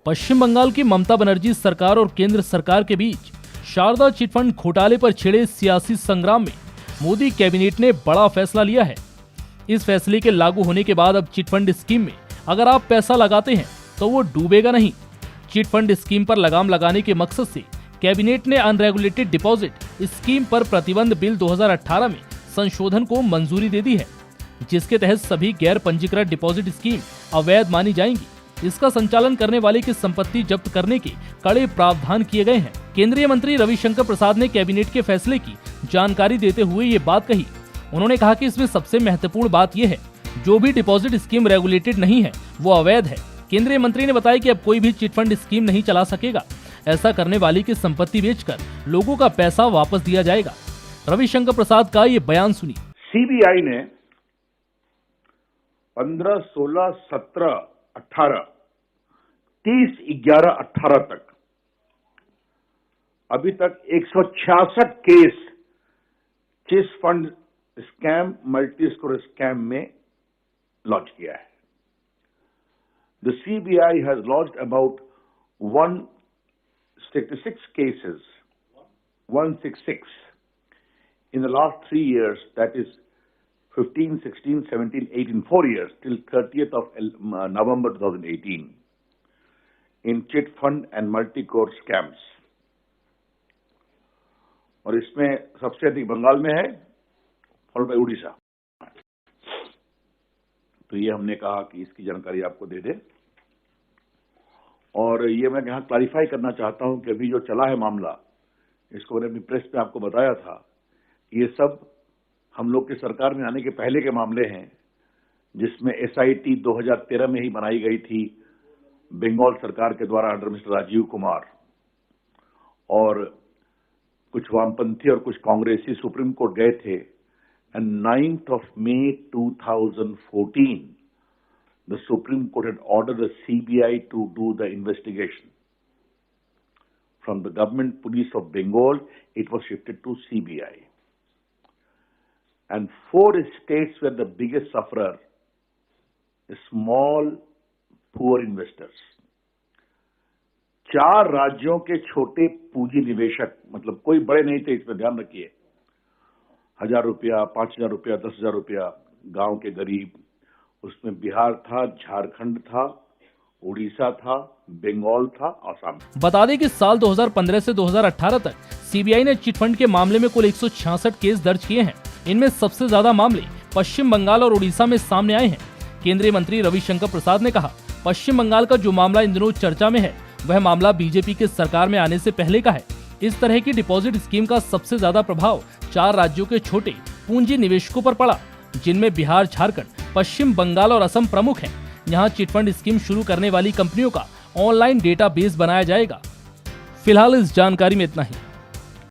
पश्चिम बंगाल की ममता बनर्जी सरकार और केंद्र सरकार के बीच शारदा चिटफंड घोटाले पर छिड़े सियासी संग्राम में मोदी कैबिनेट ने बड़ा फैसला लिया है। इस फैसले के लागू होने के बाद अब चिटफंड स्कीम में अगर आप पैसा लगाते हैं तो वो डूबेगा नहीं। चिटफंड स्कीम पर लगाम लगाने के मकसद से कैबिनेट ने अनरेगुलेटेड डिपॉजिट स्कीम पर प्रतिबंध बिल 2018 में संशोधन को मंजूरी दे दी है, जिसके तहत सभी गैर पंजीकृत डिपॉजिट स्कीम अवैध मानी जाएंगी। इसका संचालन करने वाले की संपत्ति जब्त करने के कड़े प्रावधान किए गए हैं। केंद्रीय मंत्री रविशंकर प्रसाद ने कैबिनेट के फैसले की जानकारी देते हुए ये बात कही। उन्होंने कहा कि इसमें सबसे महत्वपूर्ण बात यह है, जो भी डिपॉजिट स्कीम रेगुलेटेड नहीं है वो अवैध है। केंद्रीय मंत्री ने बताया कि अब कोई भी चिटफंड स्कीम नहीं चला सकेगा। ऐसा करने वाले की संपत्ति बेचकर लोगों का पैसा वापस दिया जाएगा। रविशंकर प्रसाद का ये बयान सुनिए। सीबीआई ने 15, 16, 17, 18, 30, 11, 18 तक अभी तक 166 case chit fund scam, multi score scam में लॉन्च किया है। The CBI has lodged about 166 cases, 166 in the last 3 years, that is 15, 16, 17, 18, 4 years till 30th of November 2018 in chit fund and multi-core scams. और इसमें सबसे अधिक बंगाल में है, followed by Orissa. तो ये हमने कहा कि इसकी जानकारी आपको दे दें। और ये मैं यहाँ क्लैरिफाई करना चाहता हूं कि अभी जो चला है मामला, इसको मैंने अपनी प्रेस में आपको बताया था, ये सब हम लोग की सरकार में आने के पहले के मामले हैं, जिसमें एसआईटी 2013 में ही बनाई गई थी बंगाल सरकार के द्वारा अंडर मिस्टर राजीव कुमार, और कुछ वामपंथी और कुछ कांग्रेसी सुप्रीम कोर्ट गए थे। And 9th of May 2014 the Supreme Court had ordered the CBI to do the investigation. From the government police of Bengal, it was shifted to CBI. And 4 states were the biggest sufferer, the small, poor investors. 4 राज्यों के छोटे पूंजी निवेशक, मतलब कोई बड़े नहीं थे, इसमें ध्यान रखिए, 1000 रुपया, 5000 रुपया, 10,000 रुपया, गांव के गरीब, उसमें बिहार था, झारखंड था, उड़ीसा था, बंगाल था, आसाम। बता दें कि साल 2015 से 2018 तक सीबीआई ने चिटफंड के मामले में कुल 166 केस दर्ज किए हैं। इनमें सबसे ज्यादा मामले पश्चिम बंगाल और उड़ीसा में सामने आए हैं। केंद्रीय मंत्री रविशंकर प्रसाद ने कहा, पश्चिम बंगाल का जो मामला इन दिनों चर्चा में है, वह मामला बीजेपी के सरकार में आने से पहले का है। इस तरह की डिपॉजिट स्कीम का सबसे ज्यादा प्रभाव 4 राज्यों के छोटे पूंजी निवेशकों पर पड़ा, जिनमें बिहार, झारखंड, पश्चिम बंगाल और असम प्रमुख हैं। यहाँ चिटफंड स्कीम शुरू करने वाली कंपनियों का ऑनलाइन डेटाबेस बनाया जाएगा। फिलहाल इस जानकारी में इतना ही।